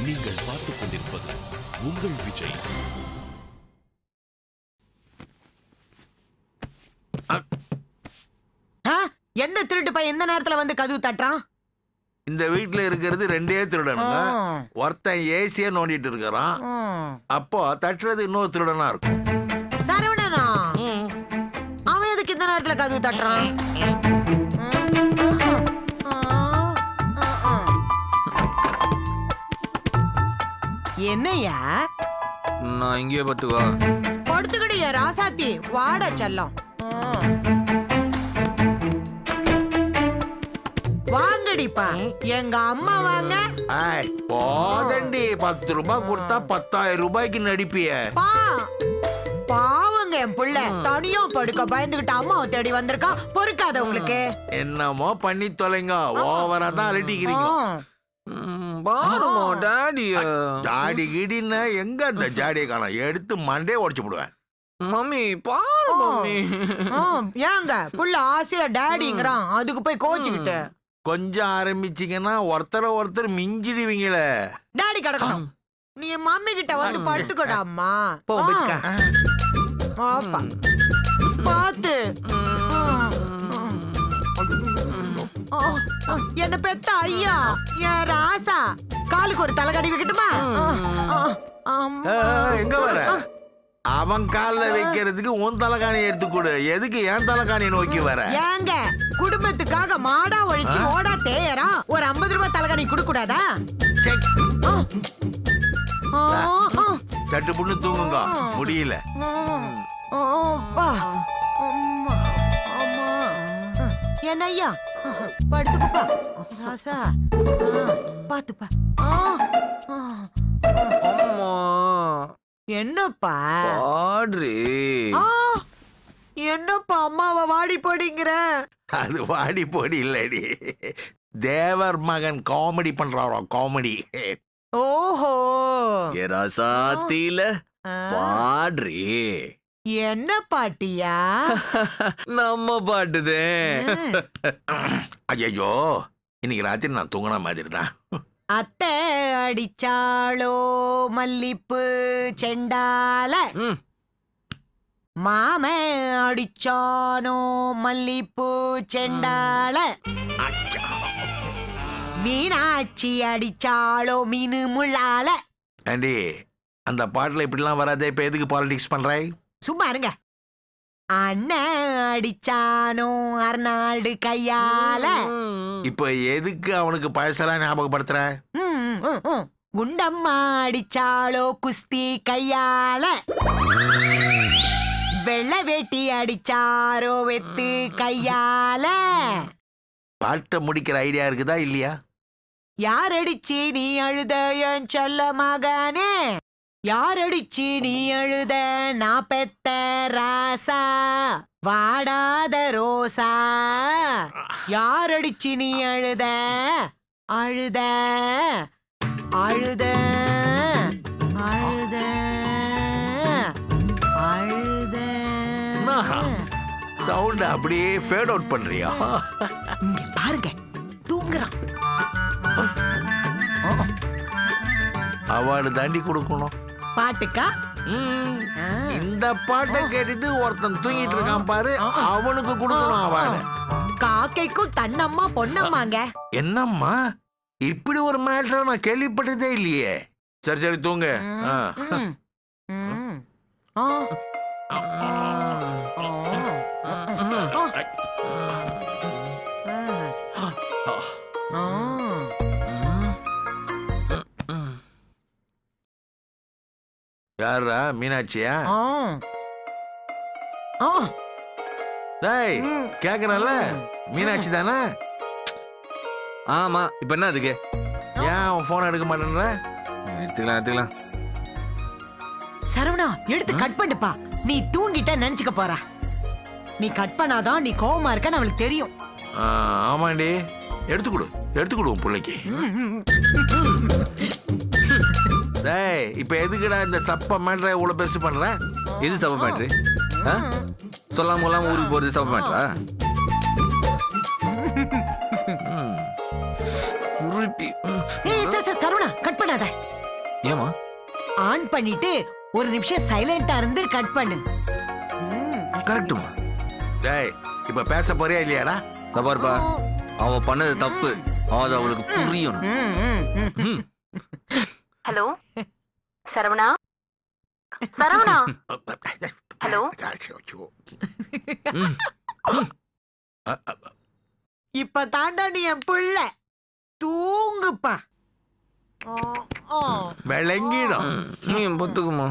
நீங்கள் பார்த்துக் கொண்டிருப்பது உங்கள் விஜய். எந்த திருட்டு பையன் எந்த நேரத்துல வந்து கதவு தட்டுறான்? இந்த வீட்டுல இருக்கிறது ரெண்டே திருடனுங்க. ஒருத்தன் ஏசிய நோண்டிட்டு இருக்கிறான். அப்போ தட்டுறது இன்னொரு திருடனா இருக்கும். சரவணனா? அவன் எதுக்கு இந்த நேரத்துல கதவு தட்டுறான்? என்னையா? நான் இங்கேயே பத்துவா. படுத்துக்கிடியா ராசாத்தி? வாடா செல்லம். வாங்கடிப்பா. எங்க அம்மா வாங்க. போதண்டி 10 ரூபாய் கொடுத்தா 10,000 ரூபாய்க்கு நடிப்பிய. பாவங்க என் புள்ள தனியா படுக்க பயந்துகிட்டு அம்மாவை தேடி வந்திருக்கா. பொறுக்காத உங்களுக்கு. என்னமோ பண்ணி தொலைங்க. ஓவரா தான் அலட்டிக்கிறீங்க. பாருமா டாடிய. ஜாடி கிடின்னு எங்க அந்த ஜாடியை காணோம். எடுத்து மண்டே உடைச்சு போடுவேன். மம்மி பாரு மம்மி. ஏங்க புள்ள ஆசையா டாடிங்கிறான். அதுக்கு போய் கோச்சுக்கிட்டு கொஞ்சம் ஆரம்பிச்சீங்கன்னா ஒருத்தர் மிஞ்சிடுவீங்களே. டாடி கிடக்கும். நீ மம்மி கிட்ட வந்து படுத்துக்கடாம்மா. பாத்து என்ன பெத்த ஐயா என் ராசா. காலுக்கு ஒரு தலை கடி வைக்கட்டுமா? எங்க வர? அவன் கால வைக்கிறதுக்கு உன் தலைகாணி எடுத்து கொடு. எதுக்கு என் தலைகாணியை நோக்கி வர? ஏங்க குடும்பத்துக்காக மாடா ஒழிச்சு ஓடா தேயறா. ஒரு 50 ரூபாய் தலைகாணி குடுக்க கூடாதா? சட்டு புண்ணு தூங்குங்க. முடியல. என்ன ஐயா படுத்துப்பா ராசா. பாத்துப்பா. அம்மா என்னப்பா பாடுறே? என்னப்பா அம்மாவை வாடி போடிங்கிற? அது வாடி போடி இல்லடி. தேவர் மகன் காமெடி பண்றாரோ காமெடி. ஓஹோ ராசாத்தில பாடுறே. என்ன பாட்டியா? நம்ம பாட்டுதே. ஐயோ இன்னைக்கு ராத்திரி நான் தூங்கின மாதிரி தான். அத்தை அடிச்சாளோ மல்லிப்பு செண்டால. மாம அடிச்சானோ மல்லிப்பு செண்டால. மீனாட்சி அடிச்சாளோ மீனு முள்ளால. ஆண்டி அந்த பாட்டுல இப்படிலாம் வராதே. இப்ப எதுக்கு பாலிடிக்ஸ் பண்றாய்? சும்மா இருங்க. அண்ணன் அடிச்சானோ அர்னால்டு கையால. இப்ப எதுக்கு அவனுக்கு பழசெல்லாம் ஞாபகப்படுத்துற? குண்டம்மா அடிச்சாளோ குஸ்தி கையால. வெள்ளை வேட்டி அடிச்சாரோ வெத்து கையால. பாட்டை முடிக்கிற ஐடியா இருக்குதா இல்லையா? யார் அடிச்சு நீ அழுத என் செல்ல மகனே? யார் அடிச்சு நீ அழுத நான் பெத்த ராசா வாடாத ரோசா? யார் அடிச்சு நீ அழுத அழுத அழுத அழுத அழுத? சவுண்ட் அப்படியே ஃபேட் அவுட் பண்றியா? இங்க பாருங்க தூங்குறான். அவார்டு தாண்டி கொடுக்கணும் பாட்டுக்கா? இந்த பாட்டை கேட்டுட்டு ஒருத்தன் தூங்கிட்டு இருக்கான் பாரு, அவனுக்கு கொடுக்கணும் அவார்டு. காக்கைக்கும் தன்னம்மா பொன்னம்மாங்க. என்னம்மா இப்படி ஒரு மேட்டர் நான் கேள்விப்பட்டதே இல்லையே. சரி சரி தூங்க. யாரா? மீனாட்சியா? டேய் கேக்குறல மீனாட்சி தானே? ஆமா. இப்ப என்ன அதுக்கு? ஏன் அவன் போன் எடுக்க மாட்டேன்ற? எடுத்துக்கலாம். சரவணா எடுத்து கட் பண்ணுப்பா. நீ தூங்கிட்ட நினைச்சுக்க போற. நீ கட் பண்ணாதான் நீ கோவமா இருக்க நம்மளுக்கு தெரியும். ஆமாண்டி எடுத்துக்கொடு உன் பிள்ளைக்கு. டேய் இப்ப எதுக்குடா இந்த சப்ப மேட்டரை இவ்வளவு பெருசு பண்ற? எது சப்ப மேட்ரு? சொல்லாம கொள்ளாம ஊருக்கு போறது சப்ப மேட்டரா? சரவணா கட் பண்ணாத. ஏமா? ஆன் பண்ணிட்டு ஒரு நிமிஷம் சைலண்டா இருந்து கட் பண்ணு. கரெக்ட்டுமா. டேய் இப்ப பேச போறியா இல்லையாடா? பாருப்பா, அவ பண்ணது தப்பு, அது அவளுக்கு புரியணும். ஹலோ சரவணா, சரவணா. ஹலோ. இப்ப தாண்டா நீ என் புள்ள. தூங்குப்பா. விளங்கிடும். நீ பொத்துக்குமா?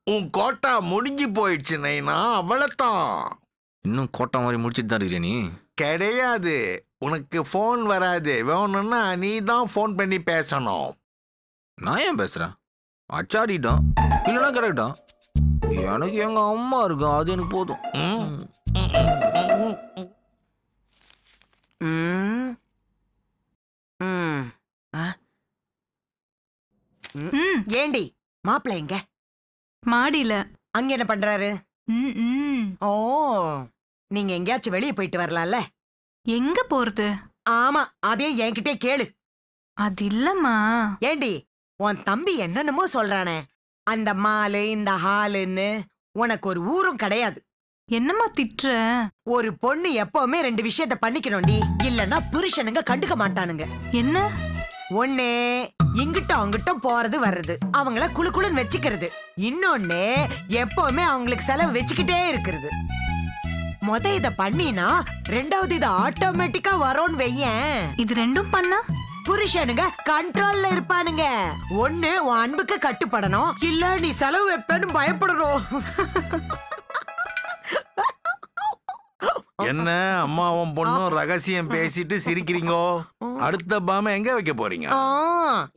உன் கோட்டா முடிஞ்சு போயிடுச்சு நைனா, அவ்வளவுதான். இன்னும் கோட்டை மாதிரி முடிச்சிட்டு தான் இருக்கிற நீ? கிடையாது, உனக்கு போன் வராது. வேணும்னா நீ தான் போன் பண்ணி பேசணும். நான் ஏன் பேசுறேன்? அச்சாடிட்டான் இல்லைன்னா கரெக்டான். எனக்கு எங்க அம்மா இருக்கா, அது எனக்கு போதும். ஏண்டி மாப்பிள்ள எங்க? மாடியில. அங்க என்ன பண்றாரு? ஓ, நீங்க எங்கேயாச்சும் வெளியே போயிட்டு வரலாம்ல? எங்க போறது? ஆமா, அதே என்கிட்டே கேளு. அது இல்லம்மா. ஏண்டி உன் தம்பி என்னென்னமோ சொல்றானே, அந்த மாலு இந்த ஹாலுன்னு. உனக்கு ஒரு ஊரும் கிடையாது. என்னம்மா திட்டுற? ஒரு பொண்ணு எப்பவுமே 2 விஷயத்த பண்ணிக்கணும்டி, இல்லன்னா புருஷனுங்க கண்டுக்க மாட்டானுங்க. என்ன? ஒண்ணு இங்கிட்டும் அங்கிட்டும் போறது வர்றது, அவங்கள குளுன்னு வச்சுக்கிறது. இன்னொன்னு எப்பவுமே அவங்களுக்கு செலவு வச்சுக்கிட்டே இருக்கிறது. இத பண்ணினா 2வது இது ஆட்டோமேட்டிக்கா வரும்னு வையேன். இது ரெண்டும் பண்ணா புருஷனுங்க கண்ட்ரோல்ல இருப்பானுங்க. ஒண்ணு உன் அன்புக்கு கட்டுப்படணும், இல்ல நீ செலவு வைப்பேன்னு பயப்படணும். என்ன அம்மாவும் பொண்ணும் ரகசியம் பேசிட்டு சிரிக்கிறீங்கோ? அடுத்த பாம எங்க வைக்க போறீங்க?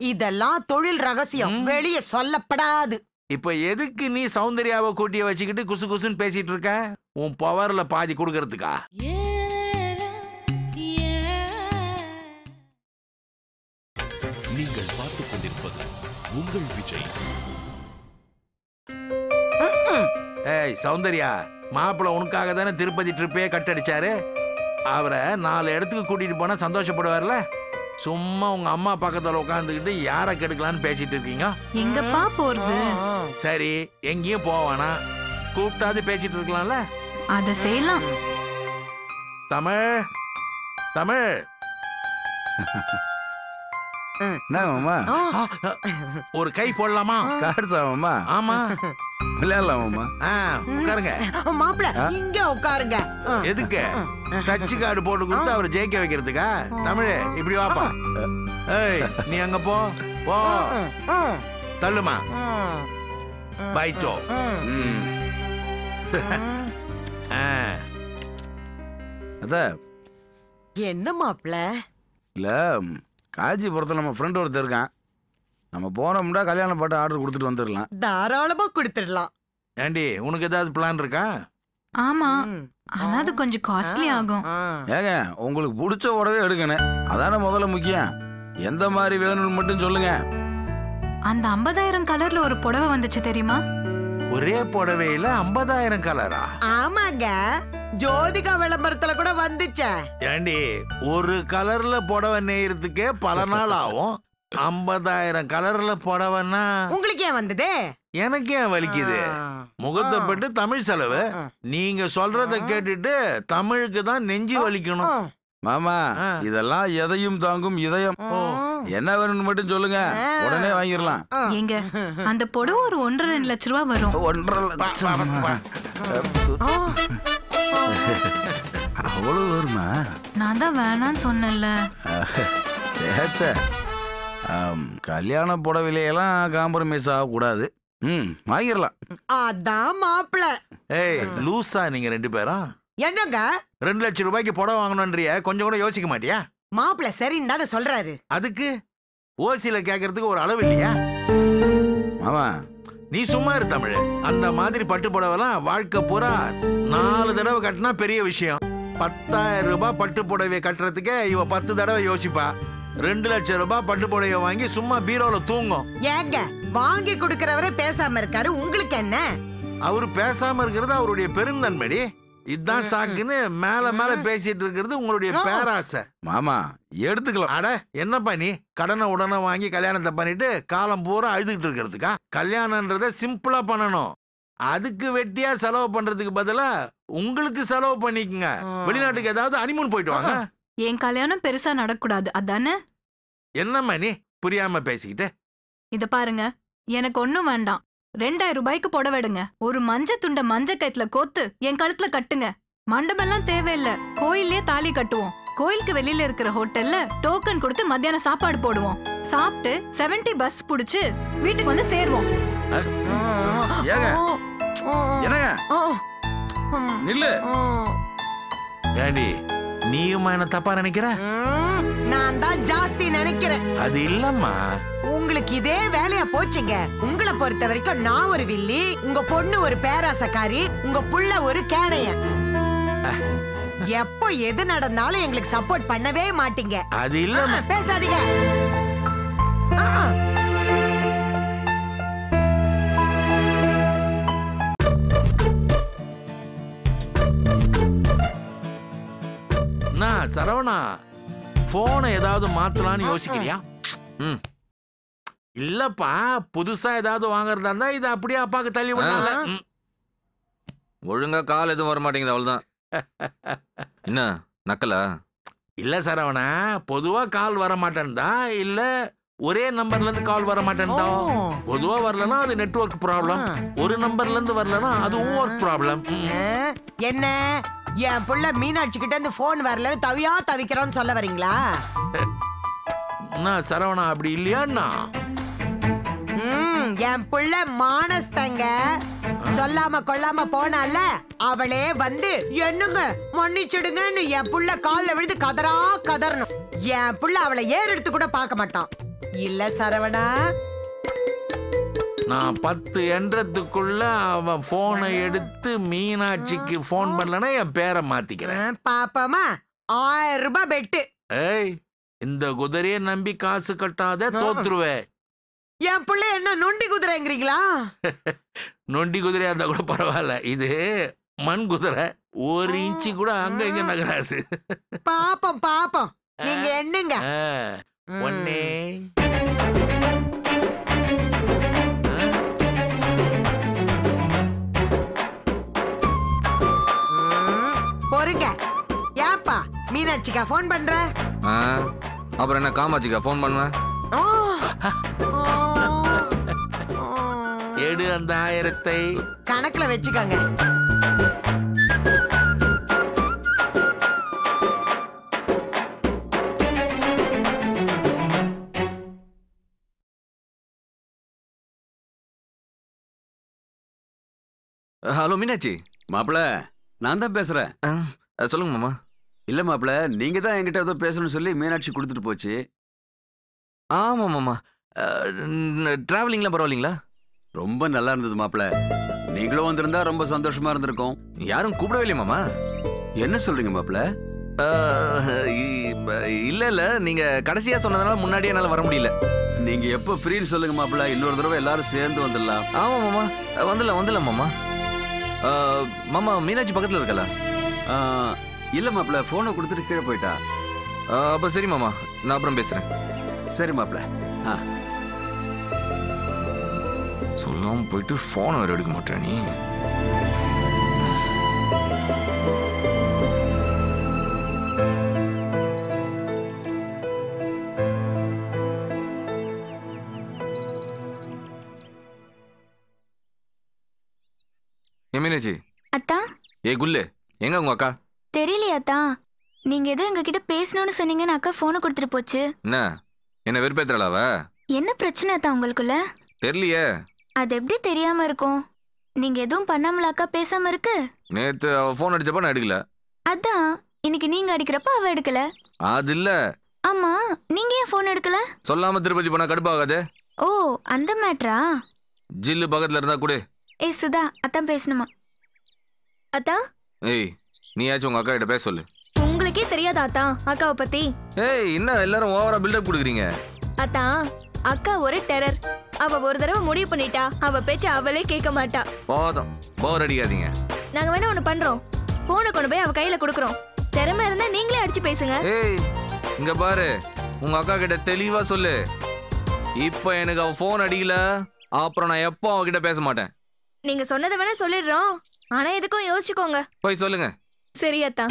இதெல்லாம் தொழில் ரகசியம், வெளியே சொல்லப்படாது. இப்ப எதுக்கு நீ சௌந்தர்யாவை கூட்டிய வச்சுக்கிட்டு குசு குசுன்னு பேசிட்டு இருக்க? உன் பவர்ல பாதி கொடுக்கறதுக்கா? நீங்கள் பார்த்துக் கொண்டிருப்பது உங்கள் விஜய். ஏய் சௌந்தர்யா, மாப்பிள்ள உனக்காக தானே திருப்பதி ட்ரிப்பே கட்டடிச்சாரு. அவரை 4 இடத்துக்கு கூட்டிட்டு போனா சந்தோஷப்படுவார்ல. சும்மா உங்க அம்மா பக்கத்துல உட்காந்துக்கிட்டு யாரை கெடுக்கலான்னு பேசிட்டு இருக்கீங்க. எங்கப்பா போறது? சரி, எங்கேயும் போவானா, கூப்பிட்டாது பேசிட்டு இருக்கலாம்ல. அத செய்யலாம். தமிழ் தமிழ். மாமா, ஒரு கை போடலாமா? மாமா. ஆமா, விளையாடலாமா? உட்காருங்க. மாப்பிள்ள இங்க உட்காருங்க. எதுக்கு? டச் கார்டு போட்டு கொடுத்து அவரை ஜெயிக்க வைக்கிறதுக்கா? தமிழ் இப்படி வாப்பா. ஏய் நீ அங்க போ போ. தள்ளுமா பைட்டோ. அத என்ன மாப்பிள்ள? இல்ல, காஞ்சிபுரத்துல நம்ம ஃப்ரெண்ட் ஒருத்தர் இருக்கான். நம்ம போனோம்னா கல்யாண பாட்டு ஆர்டர் கொடுத்துட்டு வந்துடலாம். தாராளமா கொடுத்துடலாம். ஏண்டி உனக்கு ஏதாவது பிளான் இருக்கா? ஆமா, ஆனா அது கொஞ்சம் காஸ்ட்லி ஆகும். ஏங்க, உங்களுக்கு பிடிச்ச உடவே எடுக்கணும், அதான முதல்ல முக்கியம். எந்த மாதிரி வேணும்னு மட்டும் சொல்லுங்க. அந்த 50,000 கலர்ல ஒரு புடவை வந்துச்சு தெரியுமா? ஒரே புடவையில 50,000 கலரா? ஆமாங்க, ஜோதிகா விளம்பரத்துல கூட வந்துச்சே. ஏண்டி ஒரு கலர்ல புடவை நெய்யறதுக்கே பல நாள் ஆகும். 50,000 கலர்ல புடவைன்னா உங்களுக்கு ஏன் வந்தது? எனக்கு ஏன் வலிக்குது? முகத்தை பட்டு தமிழ் செலவு. நீங்க சொல்றத கேட்டுட்டு தமிழுக்கு தான் நெஞ்சு வலிக்கணும். மாமா, இதெல்லாம் எதையும் தாங்கும் இதயம். என்ன வேணும்னு மட்டும் சொல்லுங்க, உடனே வாங்கிடலாம். எங்க அந்த புடவை ஒரு 1.5 லட்ச ரூபா வரும். 1.5 லட்சம் அவ்வளவு வருமா? நான் தான் வேணான்னு சொன்னேன்ல. கல்யாண புடவையிலையெல்லாம் காம்ப்ரமைஸ் ஆகக்கூடாது. வாங்கிடலாம். அதான் மாப்பிள்ள. ஏய் லூசா நீங்க 2 பேரும்? என்னங்க 2 லட்சம் ரூபாய்க்கு புடவை வாங்கணும்ன்றிய, கொஞ்சம் கூட யோசிக்க மாட்டியா? மாப்பிள்ள சரின்னு தானே சொல்றாரு. அதுக்கு ஓசியில கேட்கறதுக்கு ஒரு அளவு இல்லையா? மாமா நீ சும்மா இரு தமிழ். அந்த மாதிரி பட்டு புடவைலாம் வாழ்க்கை பூரா 4 தடவை கட்டினா பெரிய விஷயம். 10,000 ரூபாய் பட்டு புடவை கட்டுறதுக்கே இவ 10 தடவை யோசிப்பா. 2 லட்சம் ரூபாய் பட்டு புடவை வாங்கி சும்மா பீரோல தூங்கும். ஏங்க வாங்கி கொடுக்கறவரே பேசாம இருக்காரு, உங்களுக்கு என்ன? அவரு பேசாம இருக்கிறது அவருடைய பெருந்தன்மைடி. இதுதான் சாக்குன்னு மேல மேல பேசிட்டு இருக்கிறது உங்களுடைய பேராசை. மாமா எடுத்துக்கலாம். அட என்னப்பா நீ கடனை உடனே வாங்கி கல்யாணத்தை பண்ணிட்டு காலம் பூரா அழுதுகிட்டு இருக்கிறதுக்கா? கல்யாணன்றத சிம்பிளா பண்ணணும். அதுக்கு வெட்டியா செலவு பண்றதுக்கு பதிலா உங்களுக்கு செலவு பண்ணிக்கங்க. வெளிநாட்டுக்கு ஏதாவது அனிமூன் போயிட்டு வாங்க. என் கல்யாணம் பெருசா நடக்கூடாது அதானே? என்னம்மா நீ புரியாம பேசிக்கிட்டு? இத பாருங்க, எனக்கு ஒண்ணும் வேண்டாம். 2000 ரூபாய்க்கு புடவைடுங்க. ஒரு மஞ்ச துண்ட மஞ்ச கயித்துல கோத்து என் கழுத்துல கட்டுங்க. மண்டபம்லாம் தேவையில்ல, கோயிலே தாலி கட்டுவோம். கோயிலுக்கு வெளியில இருக்கிற ஹோட்டல்ல டோக்கன் கொடுத்து மத்தியானம் சாப்பாடு போடுவோம். சாப்பிட்டு 70 பஸ் புடிச்சு வீட்டுக்கு வந்து சேருவோம். ஏங்க என்னங்க நில்லு. ஏண்டி நீயும் என்ன தப்பா நினைக்கிற? நான் தான் ஜாஸ்தி நினைக்கிறேன். அது இல்லம்மா, உங்களுக்கு இதே வேலையா போச்சுங்க. உங்களை பொறுத்த வரைக்கும் நான் ஒரு வில்லி, உங்க பொண்ணு ஒரு பேராசக்காரி, உங்க புள்ள ஒரு கேணையன். எப்போ எது நடந்தாலும் எங்களுக்கு சப்போர்ட் பண்ணவே மாட்டீங்க. அது இல்லம்மா. பேசாதீங்க. சரவணா போனை ஏதாவது மாத்தலாம்னு யோசிக்கிறியா? இல்லப்பா, புதுசா ஏதாவது வாங்குறதா இருந்தா இதை அப்படியே அப்பாக்கு தள்ளி விடல. ஒழுங்கா கால் எதுவும் வர மாட்டேங்குது, அவ்வளவுதான். என்ன நக்கலா? இல்ல சரவணா, பொதுவா கால் வர மாட்டேன்டா, இல்ல ஒரே நம்பர்ல இருந்து கால் வர மாட்டேன்டா. பொதுவா வரலனா அது நெட்வொர்க் ப்ராப்ளம், ஒரு நம்பர்ல இருந்து வரலனா அதுவும் ஒர்க் ப்ராப்ளம். என்ன என் புள்ள மீனாட்சி கிட்ட இருந்து போன் வரலன்னு தவியா தவிக்கிறோன்னு சொல்ல வரீங்களா? நான் சரவணா அப்படி இல்லையாண்ணா? என் புள்ள மானஸ்தங்க சொல்லாம கொள்ளாம போனால அவளே வந்து என்னங்க மன்னிச்சிடுங்கன்னு என் புள்ள கால்ல விழுந்து கதறா கதறணும். என் புள்ள அவளை ஏறு எடுத்து கூட பார்க்க மாட்டான். இல்ல சரவணா, நான் 10 என்றதுக்குள்ள அவன் போனை எடுத்து மீனாட்சிக்கு போன் பண்ணலன்னா என் பேரை மாத்திக்கிறேன். பாப்பமா 1000 ரூபாய் பெட்டு. ஏய், இந்த குதிரையை நம்பி காசு கட்டாத, தோத்துருவே. என் பிள்ளை என்ன நொண்டி குதிரைங்கிறீங்களா? நொண்டி குதிரையா இருந்தா கூட பரவாயில்ல, இது மண் குதிரை, 1 இன்ச்சு கூட அங்க இங்க நகராது. பாப்போம் பாப்போம், நீங்க என்னங்க ஒன்னே பொறுங்க. ஏப்பா மீனாட்சிக்கா போன் பண்ற? அப்புறம் என்ன காமாட்சிக்கா போன் பண்ணுவேன்? எடு அந்த 1000 கணக்குல வச்சுக்கோங்க. ஹலோ மீனாட்சி. மாப்பிள, நான் தான் பேசுறேன். சொல்லுங்க மாமா. இல்ல மாப்பிள, நீங்க தான் என்கிட்ட ஏதோ பேசணும்னு சொல்லி மீனாட்சி கொடுத்துட்டு போச்சு. ஆமா மாமா. டிராவலிங்லாம் பரவாயில்லைங்களா? ரொம்ப நல்லா இருந்தது மாப்பிள. நீங்களும் வந்திருந்தா ரொம்ப சந்தோஷமா இருந்திருக்கும். யாரும் கூப்பிடவே இல்லையா மாமா? என்ன சொல்றீங்க மாப்பிள? இல்ல இல்ல, நீங்க கடைசியா சொன்னதுனால முன்னாடியே என்னால வர முடியல. நீங்க எப்ப ஃப்ரீன்னு சொல்லுங்க மாப்பிள, இன்னொரு தடவை எல்லாரும் சேர்ந்து வந்துடலாம். ஆமா மாமா, வந்துடலாம் மாமா. மாமா மீனாட்சி பக்கத்துல இருக்கல? இல்ல மாப்பிள, போனை கொடுத்துட்டு கீழே போயிட்டா. அப்ப சரி மாமா, நான் அப்புறம் பேசுறேன். சரி மாப்பிள. சொல்லாம போயிட்டு போன் வேற எடுக்க மாட்டேன் நீ. மீனாட்சி. அத்தா. ஏ குல்லு, எங்க உங்க அக்கா? தெரியலையா அத்தா, நீங்க ஏதோ எங்ககிட்ட பேசணும்னு சொன்னீங்கன்னு அக்கா போனை கொடுத்துட்டு போச்சு. என்ன வெறுப்பேத்துறாளா அவ? என்ன பிரச்சனை அத்தா உங்களுக்குள்ள? தெரியலையே. அது எப்படி தெரியாம இருக்கும்? நீங்க எதுவும் பண்ணாமல அக்கா பேசாம இருக்கு? நேத்து அவ போன் அடிச்சப்ப நான் எடுக்கல. அதான் இன்னைக்கு நீங்க அடிக்கிறப்ப அவ எடுக்கல. அது இல்ல, ஆமா, நீங்க ஏன் போன் எடுக்கல? சொல்லாம திருப்பதி போனா கடுப்பாகாது? ஓ, அந்த மேட்ரா? ஜில்லு பக்கத்துல இருந்தா கூட. ஏய் சுதா, அத்தான் பேசணுமா? அத்தா, ஏய், நீயாச்சும் உங்க அக்கா கிட்ட பேச சொல்லு. உங்களுக்கே தெரியாதா அத்தா அக்காவை பத்தி? ஏய், என்ன எல்லாரும் ஓவரா பில்டப் கொடுக்குறீங்க? அத்தா, அக்கா ஒரு டெரர். அவ ஒரு தடவை முடிவு பண்ணிட்டா, அவ பேச்ச அவளே கேட்க மாட்டா. போதும், போர் அடிக்காதீங்க. நாங்க வேணா ஒண்ணு பண்றோம். போனை கொண்டு போய் அவ கையில கொடுக்குறோம். திறமை இருந்தா நீங்களே அடிச்சு பேசுங்க. ஏய், இங்க பாரு, உங்க அக்கா கிட்ட தெளிவா சொல்லு. இப்ப எனக்கு அவ போன் அடிக்கல, அப்புறம் நான் எப்போ அவகிட்ட பேச மாட்டேன். நீங்க சொன்னதை வேணா சொல்லிடுறோம். ஆனா எதுக்கும் யோசிச்சுக்கோங்க. போய் சொல்லுங்க. சரி அத்தா.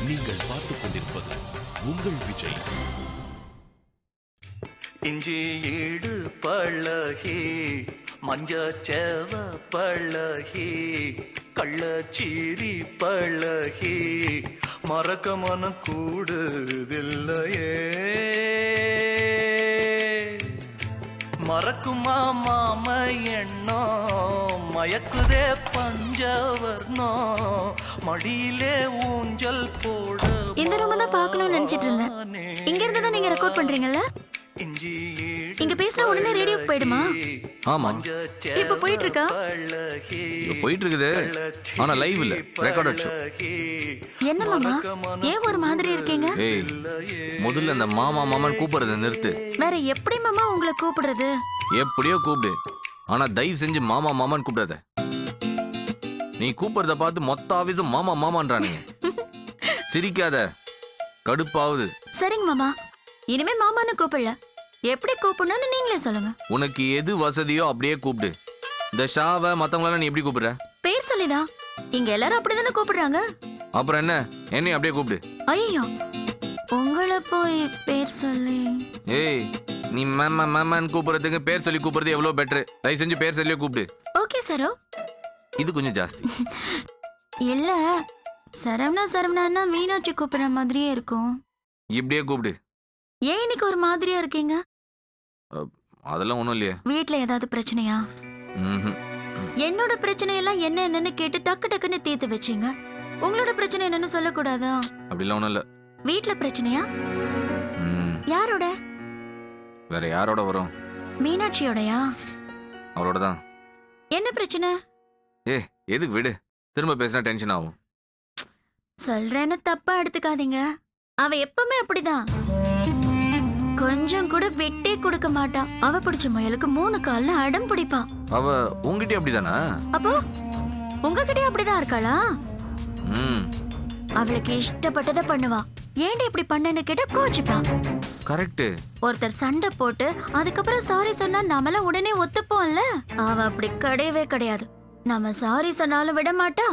நீங்கள் பார்த்துக் கொண்டிருப்பது உங்கள் விஜய். இஞ்சி ஈடு பழகி மஞ்சச்சேவ பழகி கள்ளச்சீரி பழகி மறக்க மனம் கூடுதில்லையே. மறக்குமா மாம எண்ணம் மயக்குதே பஞ்சவர்ணோ மடியிலே ஊஞ்சல் போட. இந்த ரூம் தான் பார்க்கணும்னு நினைச்சிட்டு இருந்தேன். இங்க இருந்து தான் நீங்க ரெக்கார்ட் பண்றீங்கல்ல? இங்க பேசினா உடனே ரேடியோக்கு போயிடுமா? ஆமா, இப்ப போயிட்டு இருக்கா? இப்ப போயிட்டு இருக்குது. ஆனா லைவ் இல்ல, ரெக்கார்டட் ஷோ. என்ன மாமா, ஏன் ஒரு மாதிரி இருக்கீங்க? ஏய், முதல்ல இந்த மாமா மாமான்னு கூப்பிடுறத நிறுத்து. வேற எப்படி மாமா உங்களை கூப்பிடுறது? எப்படியோ கூப்பிடு, ஆனா தயவு செஞ்சு மாமா மாமான்னு கூப்பிடாத. நீ கூப்பிடுறத பார்த்து மொத்த ஆபீஸும் மாமா மாமான்றானுங்க. சிரிக்காத, கடுப்பாவுது. சரிங்க மாமா, இனிமே மாமான்னு கூப்பிடல. எப்படி கூப்பிடணும்னு நீங்களே சொல்லுங்க. உனக்கு எது வசதியோ அப்படியே கூப்பிடு. இந்த ஷாவை மத்தவங்கள நீ எப்படி கூப்பிடுற? பேர் சொல்லிதான். இங்க எல்லாரும் அப்படிதானே கூப்பிடுறாங்க. அப்புறம் என்ன, என்னையும் அப்படியே கூப்பிடு. ஐயோ, உங்களை போய் பேர் சொல்லி. ஏய், நீ மாமா மாமான்னு கூப்பிடுறதுக்கு பேர் சொல்லி கூப்பிடுறது எவ்வளவு பெட்டர். தயவு செஞ்சு பேர் சொல்லியே கூப்பிடு. ஓகே சரோ. இது கொஞ்சம் ஜாஸ்தி. இல்ல, சரவணா சரவணான்னா மீனாட்சி கூப்பிடுற மாதிரியே இருக்கும். இப்படியே கூப்பிடு. ஏன் இன்னைக்கு ஒரு மாதிரியா இருக்கீங்க? அதெல்லாம் ஒண்ணும் இல்லையே. வீட்ல ஏதாவது பிரச்சனையா? என்னோட பிரச்சனை எல்லாம் என்னன்னு கேட்டு டக்கு டக்குன்னு தீர்த்து வச்சீங்க. உங்களோட பிரச்சனை என்னன்னு சொல்லக்கூடாதா? அப்படிலாம் ஒண்ணும் இல்ல. வீட்ல பிரச்சனையா? யாரோட? வேற யாரோட வரும்? மீனாட்சியோடயா? அவளோட தான். என்ன பிரச்சனை? எதுக்கு விடு, திரும்ப பேசினா டென்ஷன் ஆகும். சொல்றேன்னு தப்பா எடுத்துக்காதீங்க. அவ எப்பவுமே அப்படிதான். கொஞ்சம் கூட வெட்டே கொடுக்க மாட்டா. அவ பிடிச்ச முயலுக்கு 3 கால்னு அடம் பிடிப்பா. அவ உங்ககிட்ட அப்படிதானா? அப்போ உங்ககிட்ட அப்படிதான் இருக்காளா? அவளுக்கு இஷ்டப்பட்டதை பண்ணுவா. ஏன்டி இப்படி பண்ணன்னு கேட்டா கோச்சிப்பா. கரெக்ட். ஒருத்தர் சண்டை போட்டு அதுக்கப்புறம் சாரி சொன்னா நம்மள உடனே ஒத்துப்போம்ல. அவ அப்படி கிடையவே கிடையாது. நம்ம சாரி சொன்னாலும் விட மாட்டா.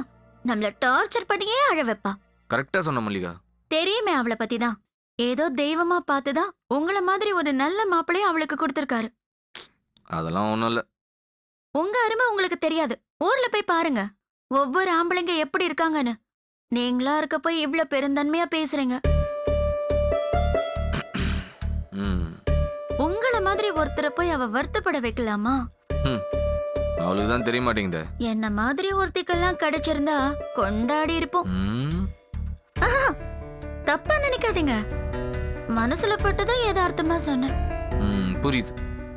நம்மள டார்ச்சர் பண்ணியே அழ வைப்பா. கரெக்டா சொன்ன மல்லிகா. தெரியுமே அவளை பத்தி தான். ஏதோ தெய்வமா பார்த்துதான் உங்களை மாதிரி ஒரு நல்ல மாப்பிளைய அவளுக்கு கொடுத்திருக்காரு. அதெல்லாம் ஒண்ணும் இல்ல. உங்க அருமை உங்களுக்கு தெரியாது. ஊர்ல போய் பாருங்க, ஒவ்வொரு ஆம்பளைங்க எப்படி இருக்காங்கன்னு. நீங்களா இருக்க போய் இவ்வளவு பெருந்தன்மையா பேசுறீங்க. உங்கள மாதிரி ஒருத்தரை போய் அவ வருத்தப்பட வைக்கலாமா? அவளுக்கு தான் தெரிய மாட்டேங்குது. என்ன மாதிரி ஒருத்திக்கெல்லாம் கிடைச்சிருந்தா கொண்டாடி இருப்போம். தப்பா நினைக்காதீங்க. மனசுல பட்டுதான் யதார்த்தமா சொன்னேன். புரியுது.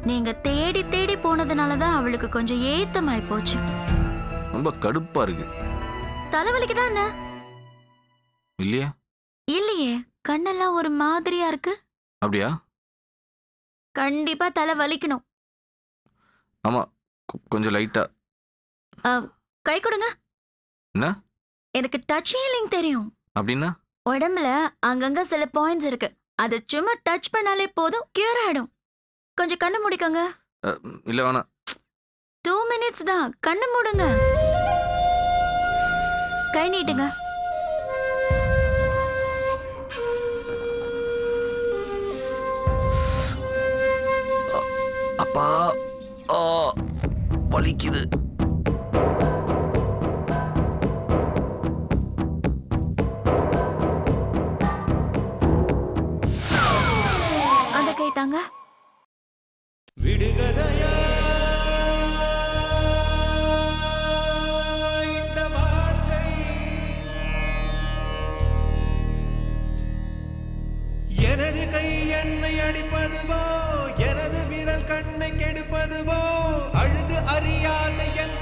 நீங்க தேடி தேடி போனதுனாலதான் அவளுக்கு கொஞ்சம் ஏத்தமாய் போச்சு. ரொம்ப கடுப்பா இருக்கு. தலைவலிக்குதான் என்ன? இல்லையா? இல்லையே, கண்ணெல்லாம் ஒரு மாதிரியா இருக்கு. அப்படியா? கண்டிப்பா தலை வலிக்கணும். ஆமா, கொஞ்சம் லைட்டா. கை கொடுங்க. என்ன? எனக்கு டச் ஹீலிங் தெரியும். அப்படின்னா? உடம்புல அங்கங்க சில பாயிண்ட்ஸ் இருக்கு. அது சும்மா டச் பண்ணாலே போதும், கியூர் ஆயிடும். கொஞ்சம் கண்ணு மூடிக்கோங்க. இல்ல வேணாம். 2 மினிட்ஸ் தான், கண்ணு மூடுங்க. கை நீட்டுங்க. அப்பா ஆ வலிக்குது. அந்த கை தாங்க. விடுகதையா இந்த வாழ்க்கை, எனது கை என்னை அடிப்பதுவோ, எனது விரல் கண்ணை கெடுப்பதுவோ, அழுது அறியாத என்